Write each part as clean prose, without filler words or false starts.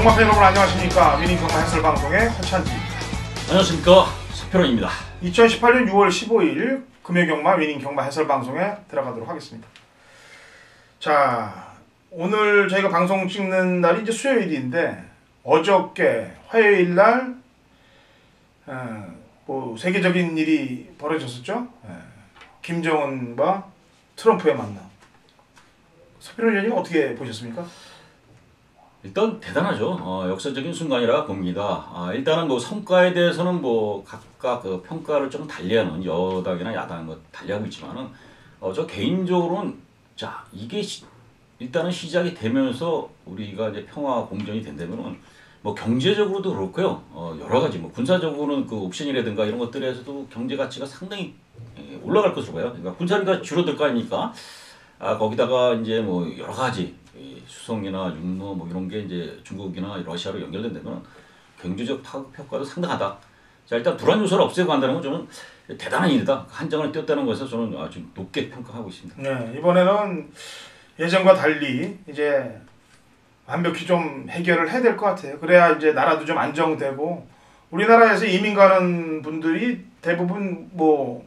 경마팬 여러분 안녕하십니까. 위닝 경마 해설 방송의 허찬지입니다. 안녕하십니까. 서평원입니다. 2018년 6월 15일 금요경마 위닝 경마 해설 방송에 들어가도록 하겠습니다. 자, 오늘 저희가 방송 찍는 날이 이제 수요일인데 어저께 화요일 날 뭐 세계적인 일이 벌어졌었죠. 김정은과 트럼프의 만남. 서평원 의원님 어떻게 보셨습니까? 일단 대단하죠. 역사적인 순간이라 봅니다. 일단은 뭐 성과에 대해서는 뭐 각각 그 평가를 좀 달리하는 여당이나 야당 달리하고 있지만은 저 개인적으로는 자 이게 일단은 시작이 되면서 우리가 이제 평화 공정이 된다면은 뭐 경제적으로도 그렇고요. 여러 가지 뭐 군사적으로는 그 옵션이라든가 이런 것들에서도 경제 가치가 상당히 올라갈 것으로 봐요. 그러니까 군사비가 줄어들 거 아닙니까? 거기다가 이제 뭐 여러 가지 수송이나 육로 뭐 이런 게 이제 중국이나 러시아로 연결된다면 경제적 파급 효과도 상당하다. 자, 일단 불안 요소를 없애고 간다는 건 저는 대단한 일이다. 한정을 띄웠다는 것에서 저는 아주 높게 평가하고 있습니다. 네, 이번에는 예전과 달리 이제 완벽히 좀 해결을 해야 될 것 같아요. 그래야 이제 나라도 좀 안정되고 우리나라에서 이민 가는 분들이 대부분 뭐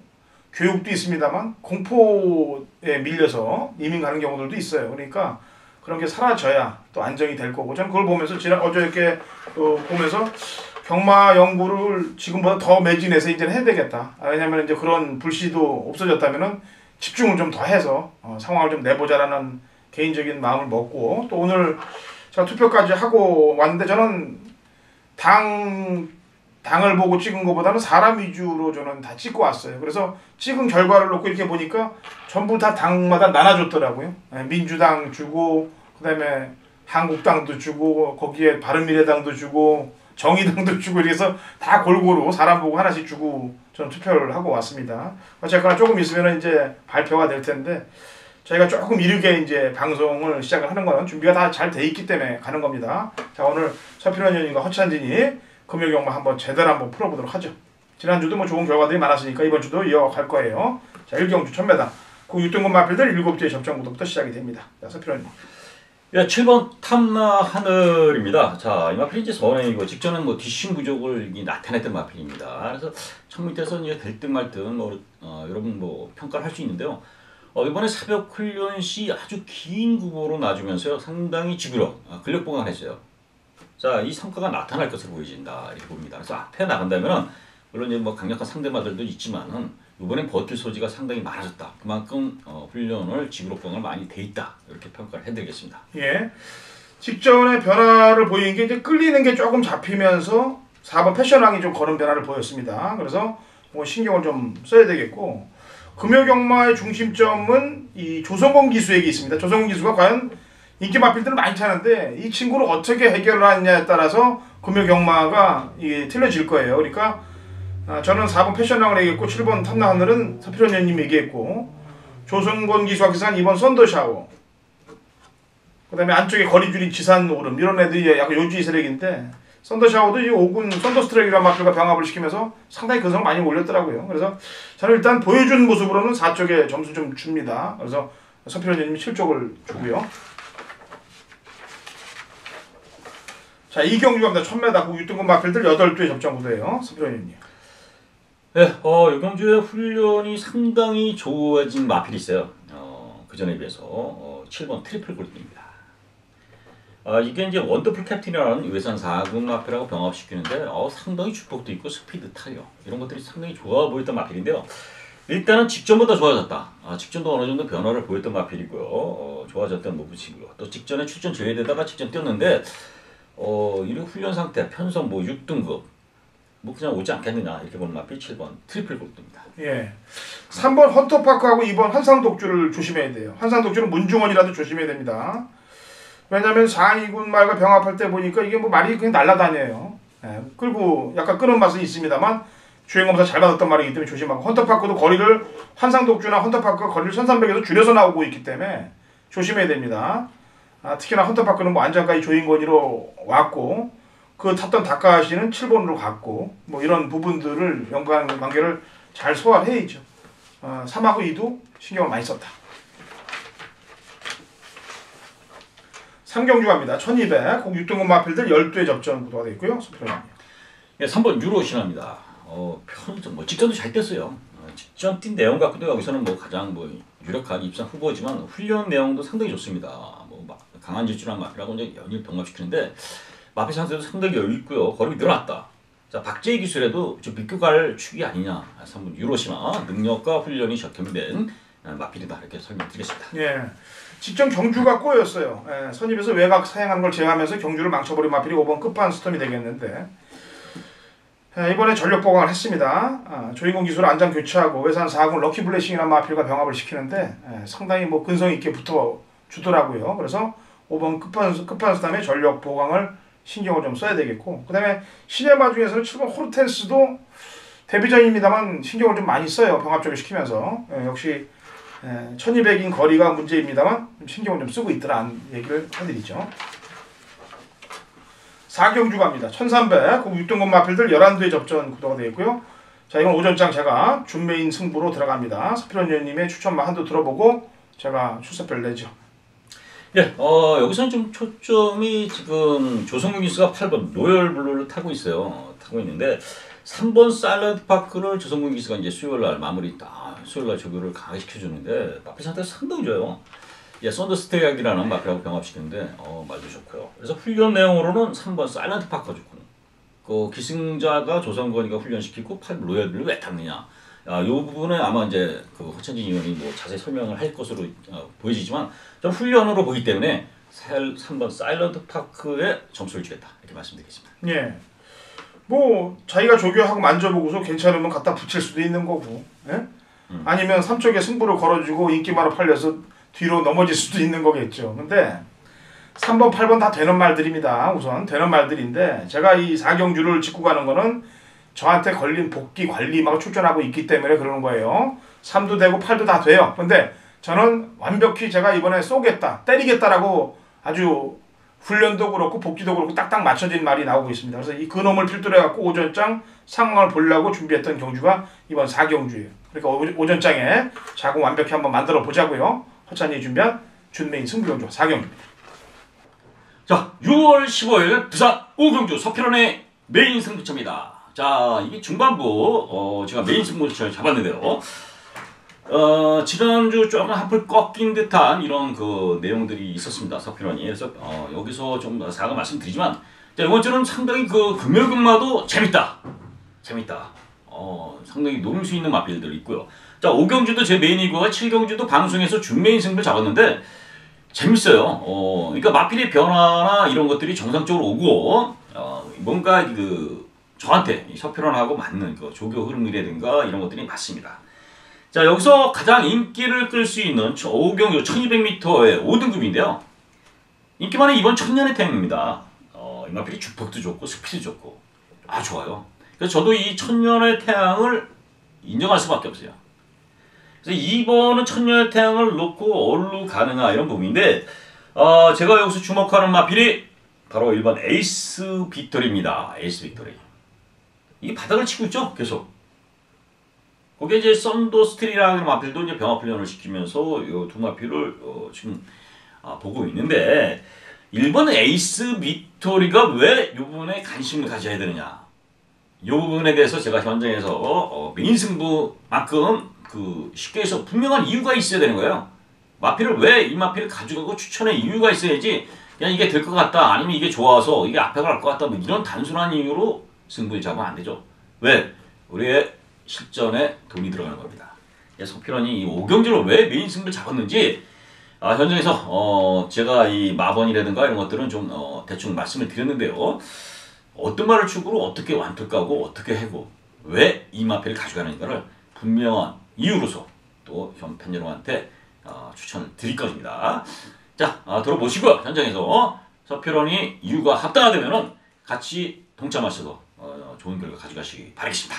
교육도 있습니다만 공포에 밀려서 이민 가는 경우들도 있어요. 그러니까 그런 게 사라져야 또 안정이 될 거고 저는 그걸 보면서 어저께 보면서 경마 연구를 지금보다 더 매진해서 이제는 해야 되겠다. 왜냐하면 이제 그런 불씨도 없어졌다면은 집중을 좀 더 해서 상황을 좀 내보자라는 개인적인 마음을 먹고 또 오늘 제가 투표까지 하고 왔는데 저는 당을 보고 찍은 것보다는 사람 위주로 저는 다 찍고 왔어요. 그래서 찍은 결과를 놓고 이렇게 보니까 전부 다 당마다 나눠줬더라고요. 민주당 주고 그다음에 한국당도 주고 거기에 바른미래당도 주고 정의당도 주고 이래서 다 골고루 사람 보고 하나씩 주고 저는 투표를 하고 왔습니다. 어쨌거나 조금 있으면 이제 발표가 될 텐데 저희가 조금 이르게 이제 방송을 시작을 하는 거는 준비가 다 잘 돼 있기 때문에 가는 겁니다. 자, 오늘 서평원 의원님과 허찬진이 금요경마 한번 제대로 한번 풀어보도록 하죠. 지난주도 뭐 좋은 결과들이 많았으니까 이번 주도 이어갈 거예요. 자, 1경주 1000m 그 6등급 마필들 7주의 접전부터부터 시작이 됩니다. 자, 서평원 의원님. 예, 7번 탐나 하늘입니다. 자, 이 마필이 이제 선행이고 직전은 뭐 뒷심 부족을 나타냈던 마필입니다. 그래서 첫 밑에서 이제 될 듯 말 듯 뭐 여러분 뭐 평가를 할 수 있는데요. 이번에 사벽 훈련 시 아주 긴 구보로 놔주면서요 상당히 지구력 근력 보강을 했어요. 자, 이 성과가 나타날 것으로 보여진다 이렇게 봅니다. 그래서 앞에 나간다면은 물론 이제 뭐 강력한 상대마들도 있지만은 이번엔 버틸 소지가 상당히 많아졌다. 그만큼 훈련을 지구력 보강을 많이 돼 있다 이렇게 평가를 해드리겠습니다. 예, 직전에 변화를 보이는 게 이제 끌리는 게 조금 잡히면서 4번 패션왕이 좀 그런 변화를 보였습니다. 그래서 뭐 신경을 좀 써야 되겠고. 금요경마의 중심점은 이 조성곤 기수에게 있습니다. 조성곤 기수가 과연 인기 마필들을 많이 타는데 이 친구를 어떻게 해결을 하느냐에 따라서 금요경마가 틀려질 거예요. 그러니까 저는 4번 패션왕을 얘기했고 7번 탐나하늘은 서평원 의원님이 얘기했고 조성곤 기수와 기사는 2번 썬더샤워 그 다음에 안쪽에 거리줄인 지산오름 이런 애들이 약간 요주의 세력인데 썬더샤워도 이 5군 썬더스트랙이라는 마필과 병합을 시키면서 상당히 근성을 많이 올렸더라고요. 그래서 저는 일단 보여준 모습으로는 4쪽에 점수 좀 줍니다. 그래서 서평원 의원님이 7쪽을 주고요. 자, 2경주 갑니다. 1000m 그 6등급 마필들 8두의 접전 구도예요. 서평원 의원님. 네, 이경주의 훈련이 상당히 좋아진 마필이 있어요. 그 전에 비해서 7번 트리플 골드입니다. 이게 이제 원더풀 캡틴이라는 외산 4군 마필하고 병합시키는데 상당히 주폭도 있고 스피드 탄력 이런 것들이 상당히 좋아 보였던 마필인데요. 일단은 직전보다 좋아졌다. 직전도 어느 정도 변화를 보였던 마필이고요. 좋아졌던 모브치고요. 또 직전에 출전 제외되다가 직전 뛰었는데 이런 훈련 상태 편성 뭐 6등급 뭐 그냥 오지 않겠느냐 이렇게 보는 마필 7번 트리플 골드입니다. 예, 3번 헌터파크하고 2번 한상독주를 조심해야 돼요. 한상독주는 문중원이라도 조심해야 됩니다. 왜냐면 4위군 말과 병합할 때 보니까 이게 뭐 말이 그냥 날아다녀요. 예, 끌고 약간 끄는 맛은 있습니다만 주행검사 잘 받았던 말이기 때문에 조심하고 헌터파크도 거리를 한상독주나 헌터파크가 거리를 1300에서 줄여서 나오고 있기 때문에 조심해야 됩니다. 특히나 헌터파크는 뭐 안전까지 조인권이로 왔고 그 탔던 다카시는 7번으로 갔고 뭐 이런 부분들을 연관관계를 잘 소화해야죠. 3하고 2도 신경을 많이 썼다. 3경주 갑니다. 1200 6등급 마필들 12회 접전 구도가 되어 있고요. 서피런입니다. 예, 3번 유로 신화입니다. 편전 뭐 직전도 잘 뛰었어요. 직전 뛴 내용 갖고도 여기서는 뭐 가장 뭐 유력한 입상 후보지만 훈련 내용도 상당히 좋습니다. 뭐 강한 질주랑 마필하고 이제 연일 병합시키는데 마필 상태도 상당히 여유 있고요. 걸음이 늘어났다. 자, 박재희 기술에도 좀 믿고 갈 축이 아니냐. 3번 유로 신화 능력과 훈련이 적용된 마필이다 이렇게 설명드리겠습니다. 예. 직전 경주가 꼬였어요. 예, 선입에서 외곽 사행하는 걸 제어하면서 경주를 망쳐버린 마필이 5번 끝판 스톰이 되겠는데 이번에 전력 보강을 했습니다. 조인공 기술 안장 교체하고 외산 4군 럭키 블레싱이라는 마필과 병합을 시키는데 상당히 뭐 근성 있게 붙어 주더라고요. 그래서 5번 끝판 스톰에 전력 보강을 신경을 좀 써야 되겠고 그 다음에 시네마 중에서는 7번 호르텐스도 데뷔전입니다만 신경을 좀 많이 써요. 병합적을 시키면서 역시 1200인 거리가 문제입니다만 신경을 좀 쓰고 있더라는 얘기를 해드리죠. 4경주 갑니다. 1300 6등급 마필들 11회 접전 구도가 되어 있고요. 자, 이건 오전장 제가 준메인 승부로 들어갑니다. 서피런 위원님의 추천만 한두 들어보고 제가 출사표를 내죠. 네, 여기서는 좀 초점이 지금 조성균 기수가 8번 로열 블루를 타고 있어요. 타고 있는데 3번 사일런트 파크를 조성균 기수가 이제 수요일날 마무리 수요일날 조교를 강화시켜주는데 마필 상태가 상당히 좋아요. 예, 썬더스테이악이라는 마필하고 병합시키는데 말도 좋고요. 그래서 훈련 내용으로는 3번 사일런트 파크가 좋고 그 기승자가 조성건이가 훈련시키고 8번 로열 블루 왜 탔느냐. 이 부분에 아마 이제 그 허천진 의원이 뭐 자세히 설명을 할 것으로 보여지지만 좀 훈련으로 보기 때문에 3번 사일런트 파크에 점수를 주겠다 이렇게 말씀드리겠습니다. 예. 뭐 자기가 조교하고 만져보고서 괜찮으면 갖다 붙일 수도 있는 거고, 예? 아니면 삼척에 승부를 걸어주고 인기마로 팔려서 뒤로 넘어질 수도 있는 거겠죠. 근데 3번, 8번 다 되는 말들입니다. 우선 되는 말들인데 제가 이 4경주를 짚고 가는 거는 저한테 걸린 복귀 관리마가 출전하고 있기 때문에 그러는 거예요. 3도 되고 8도 다 돼요. 근데 저는 완벽히 제가 이번에 쏘겠다, 때리겠다라고 아주 훈련도 그렇고 복귀도 그렇고 딱딱 맞춰진 말이 나오고 있습니다. 그래서 이 근엄을 필두로 해갖고 오전장 상황을 보려고 준비했던 경주가 이번 4경주예요. 그러니까 오전장에 자궁 완벽히 한번 만들어 보자고요. 허찬이 준비한 준메인 승부경주 4경주입니다. 자, 6월 15일 부산 오경주 서피런의 메인 승부처입니다. 자, 이게 중반부 제가 메인 승부처를 잡았는데요. 지난주 조금 한풀 꺾인 듯한 이런 그 내용들이 있었습니다. 서피런이. 그래서 여기서 좀 사과 말씀드리지만 자, 이번 주는 상당히 그 금요금마도 재밌다. 상당히 노릴 수 있는 마필들이 있고요. 자, 5경주도 제 메인이고 7경주도 방송에서 준메인 승부를 잡았는데 재밌어요. 그러니까 마필의 변화나 이런 것들이 정상적으로 오고 뭔가 그 저한테 서피런하고 맞는 그 조교 흐름이라든가 이런 것들이 맞습니다. 자, 여기서 가장 인기를 끌 수 있는 5경주 1200m의 5등급인데요. 인기 많은 이번 천년의 태양입니다. 이 마필이 주폭도 좋고 스피드 좋고 좋아요. 그래서 저도 이 천년의 태양을 인정할 수밖에 없어요. 그래서 2번은 천년의 태양을 놓고 어디로 가느냐 이런 부분인데 제가 여기서 주목하는 마필이 바로 1번 에이스 빅토리입니다. 에이스 빅토리. 이게 바닥을 치고 있죠, 계속. 거기에 이제 썬더스틸이라는 마필도 이제 병합 훈련을 시키면서 이 두 마필을 지금 보고 있는데 1번 에이스 빅토리가 왜 이 부분에 관심을 가져야 되느냐. 이 부분에 대해서 제가 현장에서 메인 승부만큼 그 쉽게 해서 분명한 이유가 있어야 되는 거예요. 마필을 왜 이 마필을 가져가고 추천의 이유가 있어야지 그냥 이게 될 것 같다 아니면 이게 좋아서 이게 앞에 갈 것 같다 뭐 이런 단순한 이유로 승부를 잡으면 안 되죠. 왜? 우리의 실전에 돈이 들어가는 겁니다. 서피런이 이 5경주를 왜 메인 승부를 잡았는지 현장에서 제가 이 마번이라든가 이런 것들은 좀 대충 말씀을 드렸는데요. 어떤 말을 축으로 어떻게 완투 까고 어떻게 해고 왜 이 마필을 가져가는가를 분명한 이유로서 또 현 팬 여러분한테 추천을 드릴 것입니다. 자, 들어보시고요. 현장에서 서피런이 이유가 합당하다면 같이 동참하셔서 좋은 결과 가져가시기 바라겠습니다.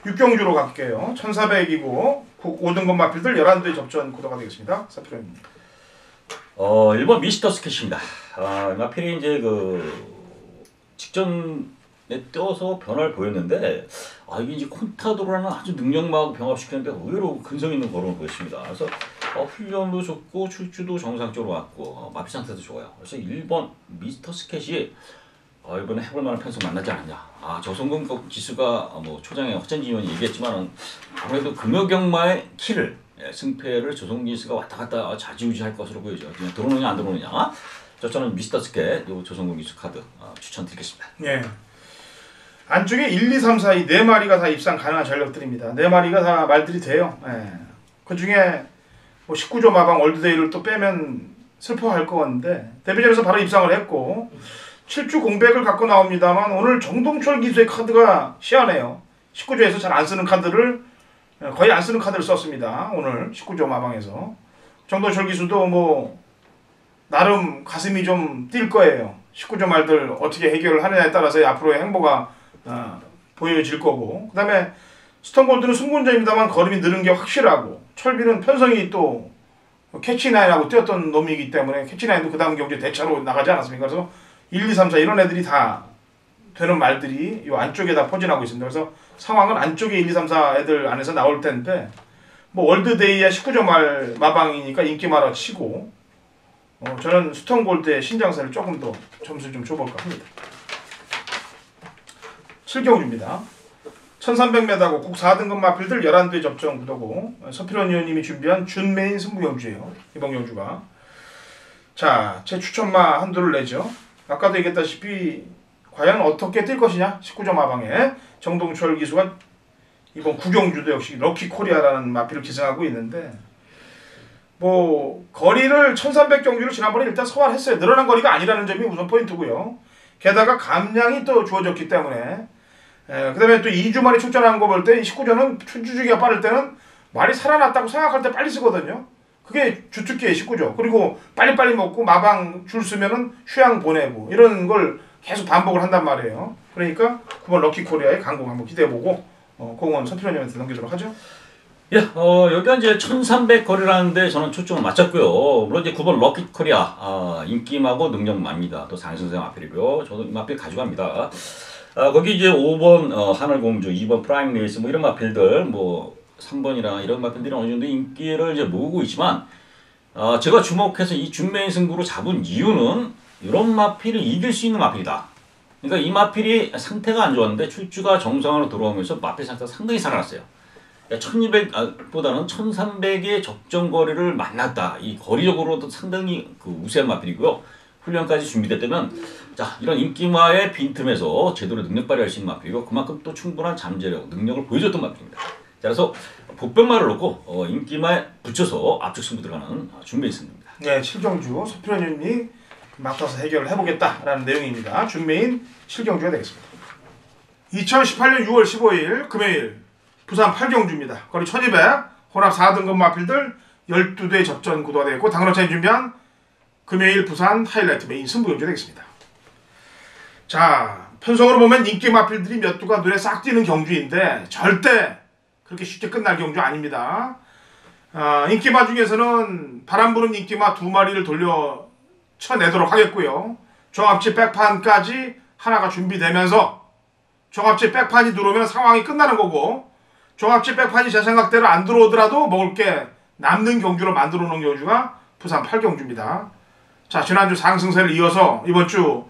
6경주로 갈게요. 1400이고 5등급 마필들 11대 접전 구도가 되겠습니다. 서피런입니다. 1번 미스터 스케치입니다. 마필이 이제 그 직전에 떠서 변화를 보였는데 이게 이제 콘타도라는 아주 능력마하고 병합시키는데 의외로 근성 있는 걸음을 보였습니다. 그래서 훈련도 좋고 출주도 정상적으로 왔고 마피 상태도 좋아요. 그래서 1번 미스터 스캣이 이번에 해볼 만한 편수 만나지 않았냐. 조성근 기수가 뭐 초장에 허찬진 의원이 얘기했지만 아무래도 금요경마의 키를 승패를 조성근 기수가 왔다 갔다 좌지우지할 것으로 보여져요. 그냥 들어오느냐 안 들어오느냐. 저는 미스터 스캣 요 조성근 기수 카드 추천드리겠습니다. 예. 안쪽에 1, 2, 3, 4 이 네 마리가 다 입상 가능한 전력들입니다. 네 마리가 다 말들이 돼요. 예. 그 중에 뭐 19조 마방 월드데이를 또 빼면 슬퍼할 것 같은데 데뷔전에서 바로 입상을 했고 7주 공백을 갖고 나옵니다만 오늘 정동철 기수의 카드가 희한해요. 19조에서 잘 안 쓰는 카드를 거의 안 쓰는 카드를 썼습니다. 오늘 19조 마방에서 정동철 기수도 뭐 나름 가슴이 좀 뛸 거예요. 19조 말들 어떻게 해결을 하느냐에 따라서 앞으로의 행보가 보여질 거고 그 다음에 스톤골드는 승군자입니다만 걸음이 느는 게 확실하고 철비는 편성이 또 캐치나인하고 뛰었던 놈이기 때문에 캐치나인도 그 다음 경기에 대차로 나가지 않았습니까? 그래서 1, 2, 3, 4 이런 애들이 다 되는 말들이 이 안쪽에 다 포진하고 있습니다. 그래서 상황은 안쪽에 1, 2, 3, 4 애들 안에서 나올 텐데 뭐 월드데이야 19조 말 마방이니까 인기마라 치고 저는 스톤골드의 신장세를 조금 더 점수를 좀 줘볼까 합니다. 7경주입니다. 1300m고 국 4등급 마필들 11대 접전 구도고 서필원 의원님이 준비한 준메인 승부경주예요. 이번 경주가. 자, 제 추천마 한두를 내죠. 아까도 얘기했다시피 과연 어떻게 뛸 것이냐 19점 마방에 정동철 기수가 이번 구경주도 역시 럭키코리아라는 마필을 기승하고 있는데 뭐 거리를 1300경주를 지난번에 일단 소화했어요. 늘어난 거리가 아니라는 점이 우선 포인트고요. 게다가 감량이 또 주어졌기 때문에 그 다음에 또 2주 만에 출전한 거 볼 때 19조는 출주주기가 빠를 때는 말이 살아났다고 생각할 때 빨리 쓰거든요. 그게 주특기의 19조. 그리고 빨리빨리 먹고 마방 줄 쓰면은 휴양 보내고 이런 걸 계속 반복을 한단 말이에요. 그러니까 9번 럭키코리아의 강공 한번 기대해보고 공원 서필원 형한테 넘기도록 하죠. 예, 여기가 이제 1300 거리라는데 저는 초점을 맞췄고요. 물론 이제 9번 럭키코리아 인기마고 능력마입니다. 또 장선생 마필이고요. 저도 이 마필 가져갑니다. 거기 이제 5번 하늘공주, 2번 프라임 레이스 뭐 이런 마필들 뭐 3번이나 이런 마필들이 어느 정도 인기를 이제 모으고 있지만 제가 주목해서 이 준메인 승부로 잡은 이유는 이런 마필을 이길 수 있는 마필이다. 그러니까 이 마필이 상태가 안 좋았는데 출주가 정상으로 들어오면서 마필 상태가 상당히 살아났어요. 1200보다는 1300의 적정 거리를 만났다. 이 거리적으로도 상당히 우세한 마필이고요. 훈련까지 준비됐다면 자 이런 인기마의 빈틈에서 제대로 능력 발휘할 수 있는 마필이고 그만큼 또 충분한 잠재력, 능력을 보여줬던 마필입니다. 자, 그래서 복병마를 놓고 인기마에 붙여서 압축 승부 들어가는 준메인 승부입니다. 네, 7경주 서필원 형님이 맡아서 해결을 해보겠다라는 내용입니다. 준메인 7경주가 되겠습니다. 2018년 6월 15일 금요일 부산 8경주입니다. 거리 1200 혼합 4등급 마필들 12대 접전 구도가 되겠고 당론차에 준비한 금요일 부산 하이라이트 메인 승부경주 되겠습니다. 자, 편성으로 보면 인기 마필들이 몇 두가 눈에 싹 띄는 경주인데 절대 그렇게 쉽게 끝날 경주 아닙니다. 인기마 중에서는 바람 부는 인기마 2마리를 돌려 쳐내도록 하겠고요. 종합지 백판까지 하나가 준비되면서 종합지 백판이 들어오면 상황이 끝나는 거고 종합지 백판이 제 생각대로 안 들어오더라도 먹을 게 남는 경주로 만들어 놓은 경주가 부산 8경주입니다. 자, 지난주 상승세를 이어서 이번 주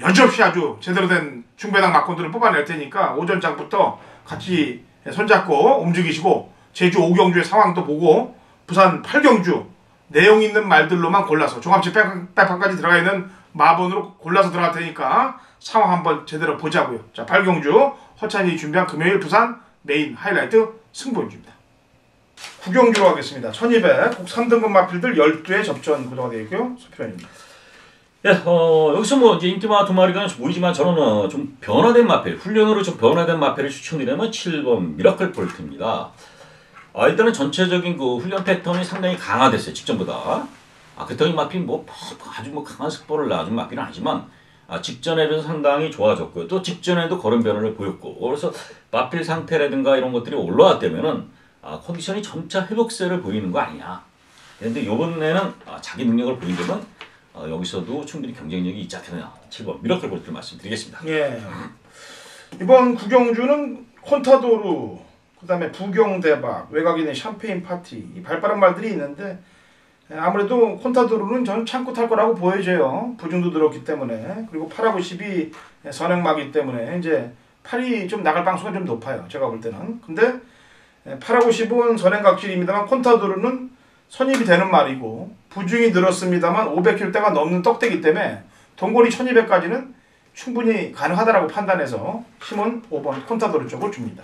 여지없이 아주 제대로 된 중배당 막콘들을 뽑아낼 테니까 오전장부터 같이 손잡고 움직이시고 제주 5경주의 상황도 보고 부산 8경주 내용 있는 말들로만 골라서 종합지 백판까지 들어가 있는 마번으로 골라서 들어갈 테니까 상황 한번 제대로 보자고요. 자, 8경주 허찬이 준비한 금요일 부산 메인 하이라이트 승부입니다. 9경주로 하겠습니다. 1200 국 3등급 마필들 12의 접전 구도가 되어 있고요. 서필원입니다. 예, 여기서 뭐 이제 인기마 2마리가 보이지만 저는 좀 변화된 마필, 훈련으로 좀 변화된 마필을 추천드리면 7번 미라클 볼트입니다. 일단은 전체적인 그 훈련 패턴이 상당히 강화됐어요. 직전보다. 그때는 이 마필이 뭐 아주 뭐 강한 스포를 낳아준 마필은 아니지만 직전에 비해서 상당히 좋아졌고요. 또 직전에도 걸음 변화를 보였고 그래서 마필 상태라든가 이런 것들이 올라왔다면은 컨디션이 점차 회복세를 보이는 거 아니냐. 그런데 이번에는 자기 능력을 보이려면 여기서도 충분히 경쟁력이 있지 않겠느냐. 7번 미라클 볼트를 말씀드리겠습니다. 예. 이번 구경주는 콘타도르, 그다음에 부경 대박, 외곽인의 샴페인 파티, 이 발빠른 말들이 있는데 아무래도 콘타도르는 저는 참고 탈 거라고 보여져요. 부중도 들었기 때문에. 그리고 8하고 10이 선행마기 때문에 이제 8이 좀 나갈 가능성이 좀 높아요. 제가 볼 때는. 근데 8하고 10은 선행각질입니다만 콘타도르는 선입이 되는 말이고 부중이 늘었습니다만 500kg대가 넘는 떡대기 때문에 동거리 1200까지는 충분히 가능하다라고 판단해서 힘은 5번 콘타도르 쪽을 줍니다.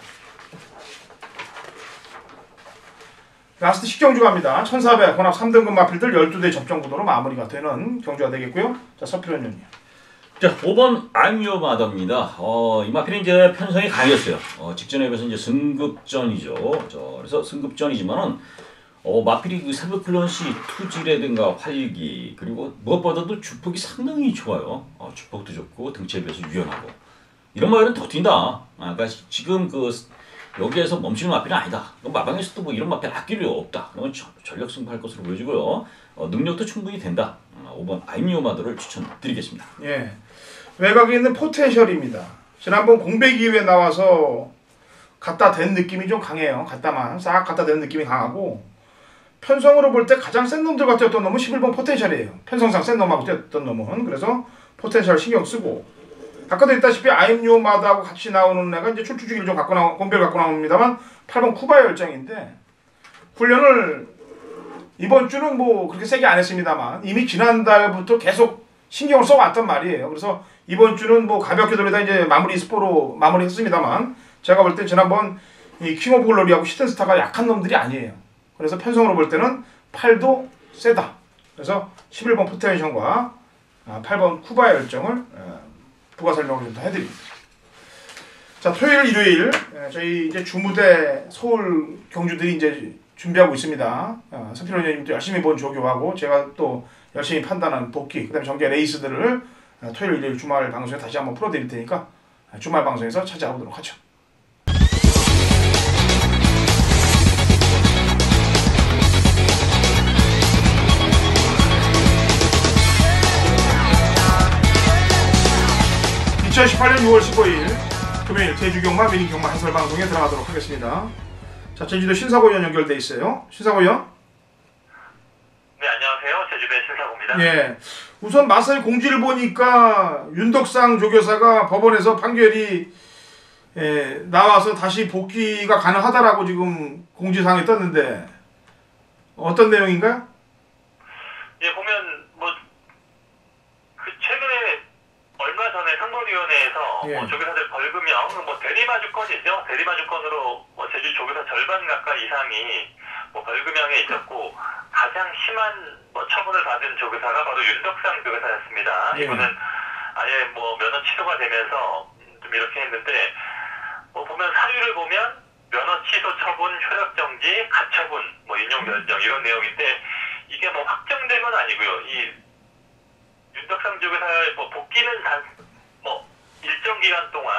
라스트 식경주 갑니다. 1400 혼합 3등급 마필들 12대 접전 구도로 마무리가 되는 경주가 되겠고요. 자, 서필원님요. 자, 5번 아임요마더입니다. 이 마필은 이제 편성이 강했어요. 직전에 비해서 이제 승급전이죠. 그래서 승급전이지만은 마필이 그 새벽 클런시 투지라든가 활기 그리고 무엇보다도 주폭이 상당히 좋아요. 주폭도 좋고 등치에 비해서 유연하고 이런 마필은 더 뛴다. 그러니까 지금 그 여기에서 멈추는 마필은 아니다. 마방에서도 뭐 이런 마필 아낄 필요 없다. 그러면 전력 승부할 것으로 보여지고요. 능력도 충분히 된다. 5번 아임요마더를 추천드리겠습니다. 예, 외곽에 있는 포텐셜입니다. 지난번 공백 이후에 나와서 갖다 댄 느낌이 좀 강해요. 싹 갖다 댄 느낌이 강하고 편성으로 볼 때 가장 센 놈들과 뛰었던 놈은 11번 포텐셜이에요. 편성상 센 놈하고 뛰었던 놈은. 그래서 포텐셜 신경 쓰고 아까도 했다시피 아임요마다하고 같이 나오는 애가 이제 출투주기를 좀 갖고 공백을 갖고 나옵니다만 8번 쿠바의 열정인데 훈련을 이번 주는 뭐 그렇게 세게 안 했습니다만 이미 지난달부터 계속 신경을 써왔단 말이에요. 그래서 이번 주는 뭐 가볍게 돌리다 이제 마무리 스포로 마무리했습니다만 제가 볼 때 지난번 이 킹 오브 글로리하고 히든스타가 약한 놈들이 아니에요. 그래서 편성으로 볼 때는 8도 세다. 그래서 11번 포텐션과 8번 쿠바의 열정을 부가 설명을 좀 더 해드립니다. 자, 토요일, 일요일 저희 이제 주무대 서울 경주들이 이제 준비하고 있습니다. 서필원 의원님도 열심히 본 조교하고 제가 또 열심히 판단한 복귀, 그다음에 정규 레이스들을 토요일, 일요일 주말 방송에 다시 한번 풀어드릴 테니까 주말 방송에서 찾아오도록 하죠. (2018년 6월 15일) 금요일 제주경마 미니경마 해설 방송에 들어가도록 하겠습니다. 자, 제주도 신사고 의원 연결돼 있어요. 신사고 의원. 네, 안녕하세요. 제주도의 신사고입니다. 예, 우선 마사의 공지를 보니까 윤덕상 조교사가 법원에서 판결이 나와서 다시 복귀가 가능하다라고 지금 공지사항에 떴는데 어떤 내용인가요? 예, 보면 뭐 그 최근에 얼마 전에 상벌위원회에서 예. 조교사들 벌금형 대리마주권이죠. 대리마주권으로 제주 조교사 절반 가까이 이상이 벌금형에 있었고 가장 심한 처분을 받은 조교사가 바로 윤덕상 조교사였습니다. 예. 이분은 아예 면허 취소가 되면서 좀 이렇게 했는데 보면 사유를 보면 면허 취소 처분, 효력 정지, 가처분, 인용 변경 이런 내용인데 이게 확정된 건 아니고요. 이 윤덕상 조교사의 복귀는 일정 기간 동안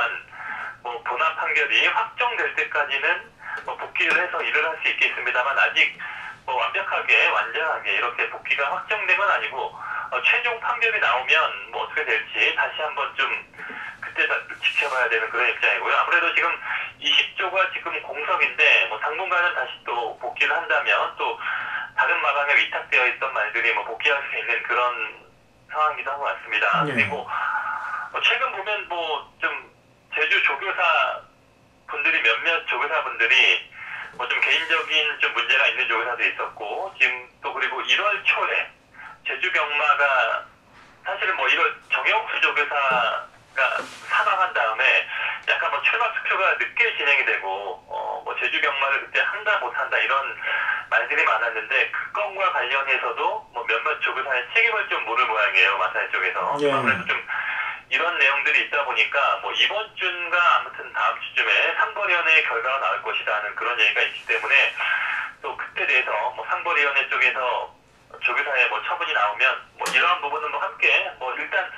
본안 판결이 확정될 때까지는 복귀를 해서 일을 할 수 있겠습니다만 아직 완벽하게 완전하게 이렇게 복귀가 확정된 건 아니고 최종 판결이 나오면 어떻게 될지 다시 한번 좀 그때 지켜봐야 되는 그런 입장이고요. 아무래도 지금 20조가 지금 공석인데 당분간은 다시 또 복귀를 한다면 또 다른 마방에 위탁되어 있던 말들이 복귀할 수 있는 그런 상황이기도 하고 같습니다. 네. 그리고 최근 보면 좀 제주 조교사 분들이 몇몇 조교사 분들이 좀 개인적인 좀 문제가 있는 조교사도 있었고 지금 또 그리고 1월 초에 제주 경마가 사실은 1월 정영수 조교사가 사망한 다음에 약간 출마 투표가 늦게 진행이 되고 제주 경마를 그때 한다 못한다 이런 말들이 많았는데 그 건과 관련해서도 몇몇 조교사의 책임을 좀 물을 모양이에요. 마사회 쪽에서. 예. 아무래도 좀 이런 내용들이 있다 보니까 이번 주인가 아무튼 다음 주쯤에 상벌위원회 결과가 나올 것이다 하는 그런 얘기가 있기 때문에 또 그때 대해서 상벌위원회 쪽에서 조교사의 처분이 나오면 이러한 부분은 함께 일단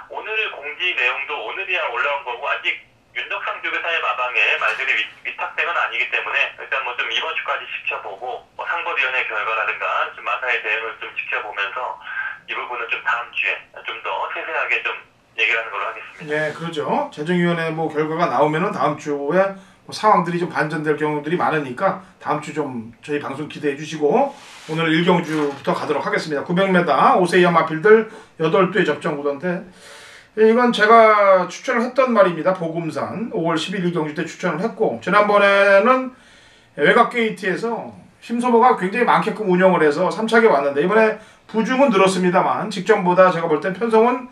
오늘 공지 내용도 오늘이야 올라온 거고 아직 윤덕상 조교사의 마방에 말들이 위탁된 건 아니기 때문에 일단 좀 이번 주까지 지켜보고 상벌위원회 결과라든가 좀 마사의 대응을 좀 지켜보면서 이 부분은 좀 다음 주에 좀 더 세세하게 좀 얘기를 하는 걸로 하겠습니다. 네, 그렇죠. 재정위원회 결과가 나오면은 다음 주에 뭐 상황들이 좀 반전될 경우들이 많으니까 다음 주 좀 저희 방송 기대해 주시고 오늘 1경주부터 가도록 하겠습니다. 900m 5세 이하 마필들 8두의 접전 구도인데 이건 제가 추천을 했던 말입니다. 보금산 5월 11일 경주 때 추천을 했고 지난번에는 외곽 게이트에서 심소모가 굉장히 많게끔 운영을 해서 3차게 왔는데 이번에 부중은 늘었습니다만 직전보다 제가 볼 땐 편성은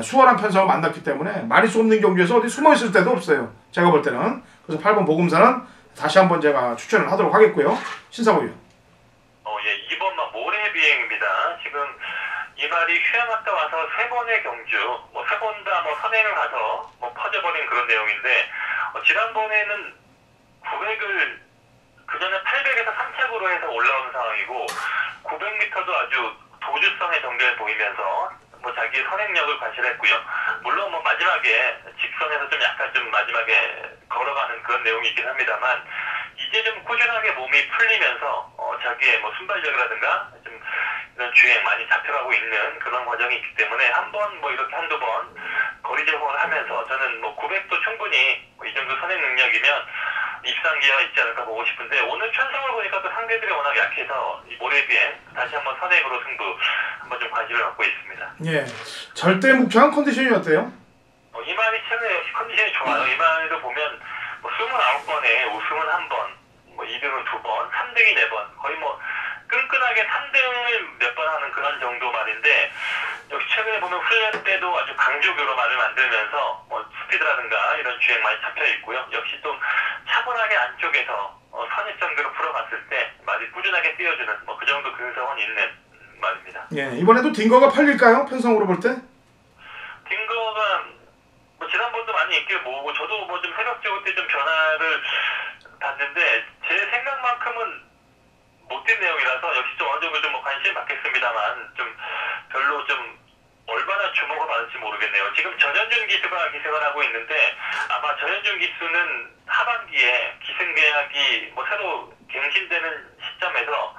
수월한 편성을 만났기 때문에 마리수 없는 경주에서 어디 숨어 있을 때도 없어요. 제가 볼 때는. 그래서 8번 보금산은 다시 한번 제가 추천을 하도록 하겠고요. 신사고요. 예, 2번만 모래비행입니다. 지금 이 말이 휴양 갔다 와서 3번의 경주, 뭐 3번 다 뭐 선행을 가서 뭐 퍼져버린 그런 내용인데 지난번에는 900을 그 전에 800에서 3착으로 해서 올라온 상황이고 900m도 아주 도주성의 전개를 보이면서 뭐 자기의 선행력을 과시했고요. 물론 뭐 마지막에 직선에서 좀 약간 좀 마지막에 걸어가는 그런 내용이 있긴 합니다만 이제 좀 꾸준하게 몸이 풀리면서 자기의 뭐 순발력이라든가 좀 이런 주행 많이 잡혀가고 있는 그런 과정이 있기 때문에 한 번 뭐 이렇게 한두 번 거리 제공을 하면서 저는 뭐 900도 충분히 이 정도 선행 능력이면 입상기회가 있지 않을까 보고 싶은데 오늘 편성을 보니까 또 상대들이 워낙 약해서 이 모래비행 다시 한번 선행으로 승부 한번 좀 관심을 갖고 있습니다. 예, 절대 묵혀한 컨디션이 어때요? 이만희 최근에 역시 컨디션이 좋아요. 이만희도 보면 뭐 29번에 우승은 1번, 뭐 2등은 2번, 3등이 4번, 거의 뭐 끈끈하게 3등을 몇 번 하는 그런 정도 말인데 역시 최근에 보면 훈련 때도 아주 강조교로 말을 만들면서 뭐 스피드라든가 이런 주행 많이 잡혀 있고요. 역시 좀 차분하게 안쪽에서 선입전개로 풀어갔을 때 말이 꾸준하게 띄워주는 뭐 그 정도 근성은 있는 말입니다. 예, 이번에도 딩거가 팔릴까요? 편성으로 볼 때? 딩거가 뭐 지난번도 많이 인기를 모으고 저도 뭐 좀 새벽적으로 때 좀 변화를 봤는데 제 생각만큼은 못 뛴 내용이라서 역시 좀 어느 정도 좀 뭐 관심 받겠습니다만 좀 별로 좀 얼마나 주목을 받을지 모르겠네요. 지금 전현준 기수가 기승을 하고 있는데 아마 전현준 기수는 하반기에 기승 계약이 뭐 새로 갱신되는 시점에서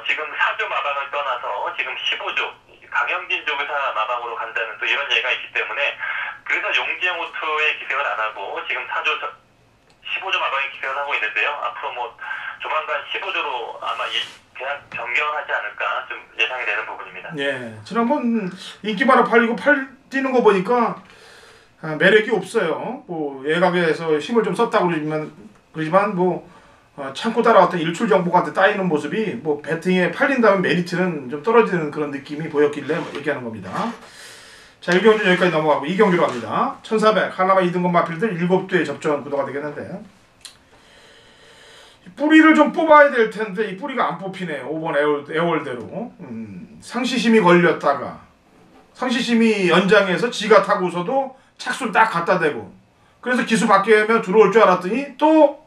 지금 4조 마방을 떠나서 지금 15조 강영진 조교사 마방으로 간다는 또 이런 얘기가 있기 때문에 그래서 용지영 오토에 기승을 안 하고 지금 15조 마방에 기승을 하고 있는데요. 앞으로 뭐 조만간 15조로 아마 이 계약 변경을 하지 않을까 좀 예상이 되는 부분입니다. 예, 지난번 인기바로 팔리고 뛰는 거 보니까 매력이 없어요. 뭐 외곽에서 힘을 좀 썼다고 그러지만 뭐 참고 따라왔던 일출 정보한테 따이는 모습이 뭐 배팅에 팔린다면 메리트는 좀 떨어지는 그런 느낌이 보였길래 얘기하는 겁니다. 자, 1경주 여기까지 넘어가고 2경주로 갑니다. 1400 한라마 2등급 마필들 7두의 접전 구도가 되겠는데 뿌리를 좀 뽑아야 될 텐데 이 뿌리가 안 뽑히네. 5번 애월대로 상시심이 걸렸다가 상시심이 연장해서 지가 타고서도 착수를 딱 갖다 대고 그래서 기수 바뀌면 들어올 줄 알았더니 또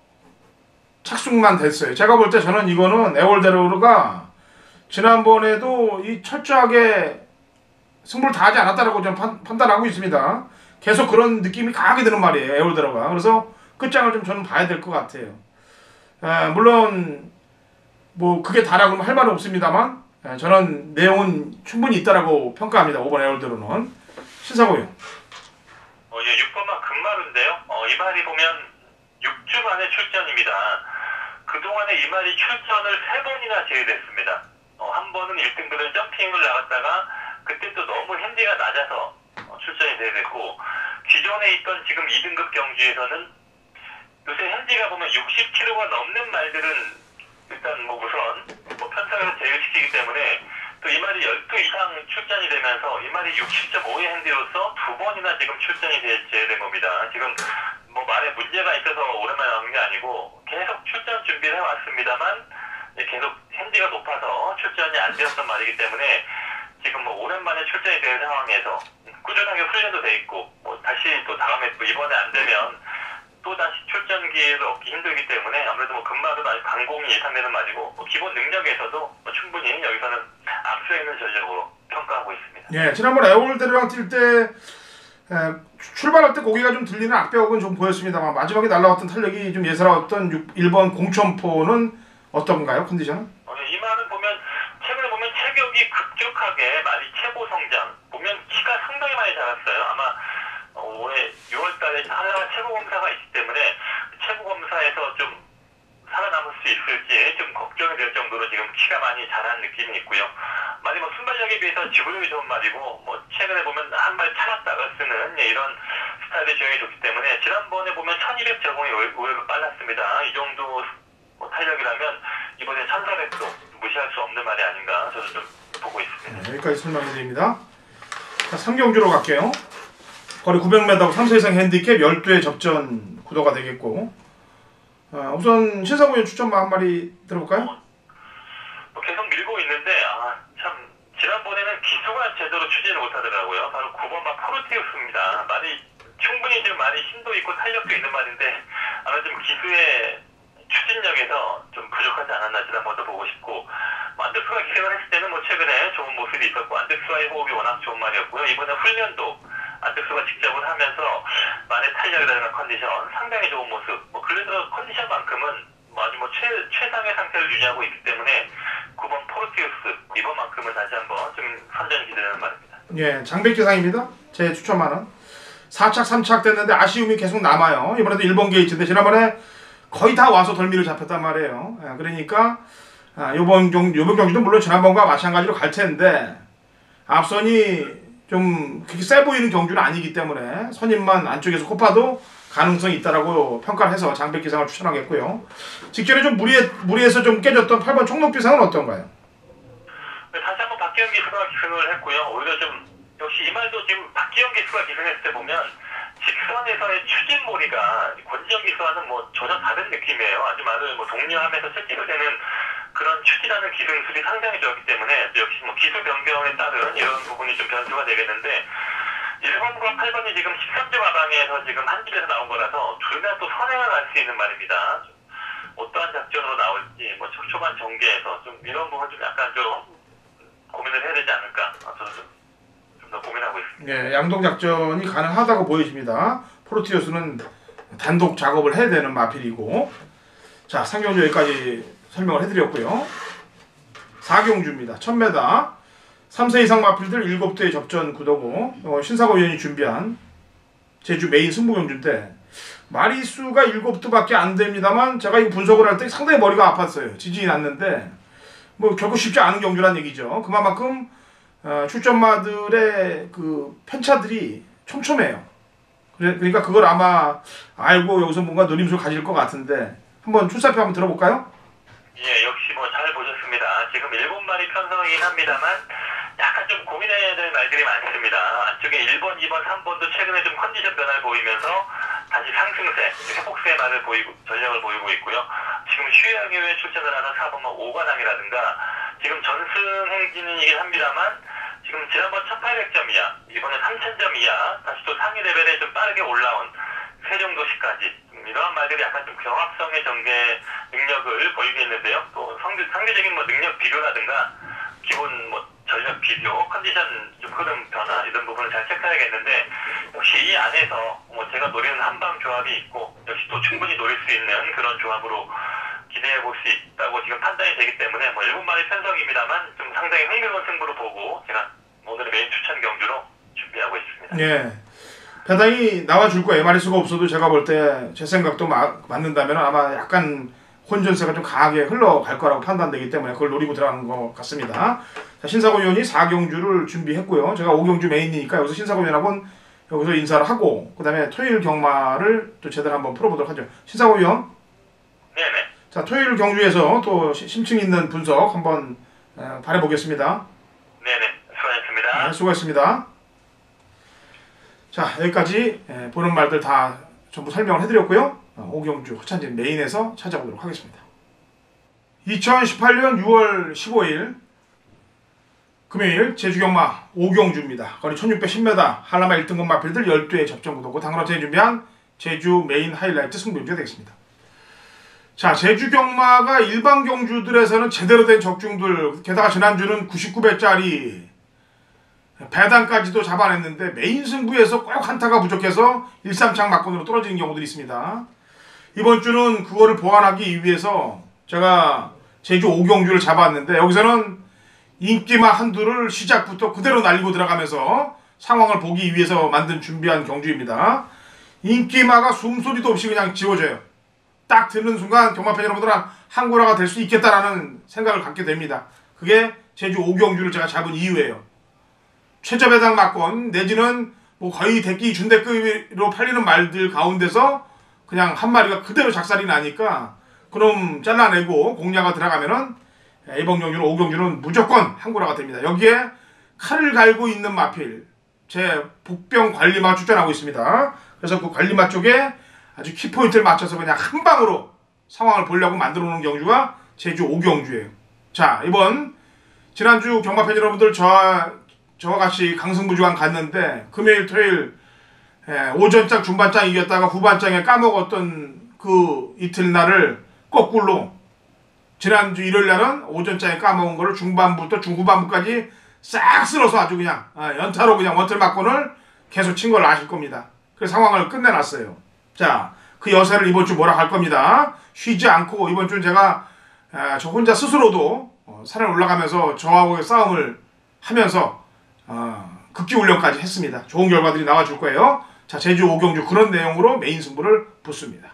착숙만 됐어요. 제가 볼 때 저는 이거는 애월대로가 지난번에도 이 철저하게 승부를 다하지 않았다라고 좀 판단하고 있습니다. 계속 그런 느낌이 강하게 드는 말이에요. 애월대로가. 그래서 끝장을 좀 저는 봐야 될 것 같아요. 물론 뭐 그게 다라고 할 말은 없습니다만 저는 내용은 충분히 있다라고 평가합니다. 5번 애월대로는. 신사고요. 예, 6번만 금마루인데요. 이 말이 보면 6주 만에 출전입니다. 그동안에 이 말이 출전을 3번이나 제외됐습니다. 한 번은 1등급을 점핑을 나갔다가 그때 또 너무 핸디가 낮아서 출전이 제외됐고 기존에 있던 지금 2등급 경주에서는 요새 핸디가 보면 60kg가 넘는 말들은 일단 뭐 우선 뭐 편성에서 제외시키기 때문에 또 이 말이 12 이상 출전이 되면서 이 말이 60.5의 핸디로서 2번이나 지금 출전이 제외된 겁니다. 지금 뭐 말에 문제가 있어서 오랜만에 나온 게 아니고 계속 출전 준비를 해왔습니다만 계속 핸디가 높아서 출전이 안 되었던 말이기 때문에 지금 뭐 오랜만에 출전이 된 상황에서 꾸준하게 훈련도 돼 있고 뭐 다시 또 다음에 또 이번에 안 되면 또 다시 출전 기회를 얻기 힘들기 때문에 아무래도 뭐 금마도 아직 강공이 예상되는 말이고 뭐 기본 능력에서도 뭐 충분히 여기서는 앞서 있는 전력으로 평가하고 있습니다. 예, 지난번 애월대로랑 뛸 때 출발할 때 고개가 좀 들리는 악배역은 좀 보였습니다만 마지막에 날라왔던 탄력이 좀 예사로웠던 1번 공천포는 어떤가요? 컨디션은? 이 말은 보면 최근에 보면 체격이 급격하게 말이 최고 성장 보면 키가 상당히 많이 자랐어요. 아마 올해 6월달에 한라마 최고 검사가 있기 때문에 최고 검사 많이 잘한 느낌이 있고요. 말이 뭐 순발력에 비해서 지구력이 좋은 말이고 뭐 최근에 보면 한 발 참았다가 쓰는 이런 스타일의 주행이 좋기 때문에 지난번에 보면 1200 적응이 의외로 빨랐습니다. 이 정도 뭐 탄력이라면 이번에 1400도 무시할 수 없는 말이 아닌가 저도 좀 보고 있습니다. 네, 여기까지 설명해드립니다. 자, 3경주로 갈게요. 거리 900m 3세 이상 핸디캡 12회 접전 구도가 되겠고, 우선 신사구연 추천마 한 마리 들어볼까요? 뭐 계속 밀고 있는데 참 지난번에는 기수가 제대로 추진을 못하더라고요. 바로 9번마 포르티우스입니다. 말이 충분히 지금 많이 힘도 있고 탄력도 있는 말인데 아마 좀 기수의 추진력에서 좀 부족하지 않았나 지난번도 보고 싶고, 안덱스가 기생을 했을 때는 뭐 최근에 좋은 모습이 있었고 안덱스와의 호흡이 워낙 좋은 말이었고요. 이번에 훈련도 안덱스가 직접을 하면서 말의 탄력이라든가 컨디션 상당히 좋은 모습, 뭐 근래 들어 컨디션만큼은 뭐 아주 뭐 최상의 상태를 유지하고 있기 때문에 9번 포르티우스 이번만큼은 다시 한번 좀 선전 기대되는 말입니다. 예, 장백기상입니다. 제 추천마는 4착 3착 됐는데 아쉬움이 계속 남아요. 이번에도 1번 게이트인데 지난번에 거의 다 와서 덜미를 잡혔단 말이에요. 그러니까 요번 경기도 물론 지난번과 마찬가지로 갈 텐데 앞선이 좀 그렇게 세 보이는 경주는 아니기 때문에 선임만 안쪽에서 코파도 가능성이 있다라고 평가를 해서 장백기상을 추천하겠고요. 직전에 좀 무리해서 좀 깨졌던 8번 총록비상은 어떤가요? 다시 한번 박기영 기수가 기승을 했고요. 오히려 좀 역시 이 말도 지금 박기영 기수가 기승했을 때 보면 직선에서의 추진몰이가 권지영 기수와는 뭐 전혀 다른 느낌이에요. 아주 말을 뭐 독려하면서 채찍을 대는 그런 추진하는 기승술이 상당히 좋았기 때문에 역시 뭐 기수 변경에 따른 이런 부분이 좀 변수가 되겠는데 1번과 8번이 지금 13주 마방에서 지금 한 집에서 나온 거라서 둘 다 또 선행을 할 수 있는 말입니다. 어떠한 작전으로 나올지 뭐 초반 전개에서 좀 이런 부분 좀 약간 좀 고민을 해야 되지 않을까 저도 좀 더 고민하고 있습니다. 예, 양동 작전이 가능하다고 보여집니다. 포르티우스는 단독 작업을 해야 되는 마필이고, 자 3경주 여기까지 설명을 해드렸고요. 4경주입니다. 1000m 3세 이상 마필들 7대의 접전 구도고, 신사고 위원이 준비한 제주 메인 승부경주인데 마리수가 7두밖에 안 됩니다만 제가 이 분석을 할 때 상당히 머리가 아팠어요. 지진이 났는데 뭐 결코 쉽지 않은 경주란 얘기죠. 그만큼 출전마들의 그 편차들이 촘촘해요. 그러니까 그걸 아마 알고 여기서 뭔가 노림수를 가질 것 같은데 한번 출사표 한번 들어볼까요? 예, 역시 뭐 잘 보셨습니다. 지금 7마리 편성이긴 합니다만 약간 좀 고민해야 될 말들이 많습니다. 안쪽에 1번, 2번, 3번도 최근에 좀 컨디션 변화를 보이면서 다시 상승세, 회복세 말을 전략을 보이고 있고요. 지금 휴양에 왜 출전을 하는 4번만 5관왕이라든가 지금 전승 행진이긴 합니다만 지금 지난번 1800점 이하, 이번에 3000점 이하, 다시 또 상위 레벨에 좀 빠르게 올라온 세종도시까지 이러한 말들이 약간 좀 경합성의 전개 능력을 보이겠는데요. 또 상대적인 뭐 능력 비교라든가 기본 뭐 전력 비교, 컨디션 좀 흐름 변화 이런 부분을 잘 체크해야겠는데 역시 이 안에서 뭐 제가 노리는 한방 조합이 있고 역시 또 충분히 노릴 수 있는 그런 조합으로 기대해 볼 수 있다고 지금 판단이 되기 때문에 뭐 7마리 편성입니다만 좀 상당히 흥미로운 승부로 보고 제가 오늘의 메인 추천 경주로 준비하고 있습니다. 예. 배당이 나와줄 거예요. 마리수가 없어도 제가 볼 때 제 생각도 맞는다면 아마 약간 혼전세가 좀 강하게 흘러갈 거라고 판단되기 때문에 그걸 노리고 들어가는 것 같습니다. 자, 신사고 위원이 4경주를 준비했고요. 제가 5경주 메인이니까 여기서 신사고 위원하고는 여기서 인사를 하고 그 다음에 토요일 경마를 또 제대로 한번 풀어보도록 하죠. 신사고 위원. 네네. 자, 토요일 경주에서 또 심층 있는 분석 한번 바라보겠습니다. 네네. 수고하셨습니다. 네, 수고했습니다. 자, 여기까지 보는 말들 다 전부 설명을 해드렸고요. 오경주 허찬진 메인에서 찾아보도록 하겠습니다. 2018년 6월 15일 금요일 제주경마 오경주입니다. 거리 1610m 한라마 1등급 마필들 12회 접전구도고 당그러트에 준비한 제주 메인 하이라이트 승부경주가 되겠습니다. 자, 제주경마가 일반 경주들에서는 제대로 된 적중들, 게다가 지난주는 99배짜리 배당까지도 잡아냈는데 메인 승부에서 꼭 한타가 부족해서 1-3창 막건으로 떨어지는 경우들이 있습니다. 이번 주는 그거를 보완하기 위해서 제가 제주 5경주를 잡았는데 여기서는 인기마 한두를 시작부터 그대로 날리고 들어가면서 상황을 보기 위해서 준비한 경주입니다. 인기마가 숨소리도 없이 그냥 지워져요. 딱 듣는 순간 경마팬 여러분들은 한고라가 될 수 있겠다라는 생각을 갖게 됩니다. 그게 제주 오경주를 제가 잡은 이유예요. 최저배당 막권 내지는 뭐 거의 대끼 준대급으로 팔리는 말들 가운데서 그냥 한 마리가 그대로 작살이 나니까 그럼 잘라내고 공략가 들어가면은 A봉경주는 오경주는 무조건 한고라가 됩니다. 여기에 칼을 갈고 있는 마필 제 복병 관리마 추천하고 있습니다. 그래서 그 관리마 쪽에 아주 키포인트를 맞춰서 그냥 한 방으로 상황을 보려고 만들어 놓은 경주가 제주 오경주예요. 자, 이번 지난주 경마팬 여러분들 저와 같이 강승부주간 갔는데 금요일 토요일 오전장 중반장 이겼다가 후반장에 까먹었던 그 이틀날을 거꾸로 지난주 일요일날은 오전장에 까먹은 거를 중반부터 중후반부까지 싹 쓸어서 아주 그냥 연타로 그냥 원틀 막권을 계속 친 걸 아실 겁니다. 그 상황을 끝내놨어요. 자, 그 여세를 이번 주 뭐라 할 겁니다. 쉬지 않고 이번 주 제가 저 혼자 스스로도 산에 올라가면서 저하고의 싸움을 하면서 극기훈련까지 했습니다. 좋은 결과들이 나와줄 거예요. 자, 제주 오경주 그런 내용으로 메인 승부를 붙습니다.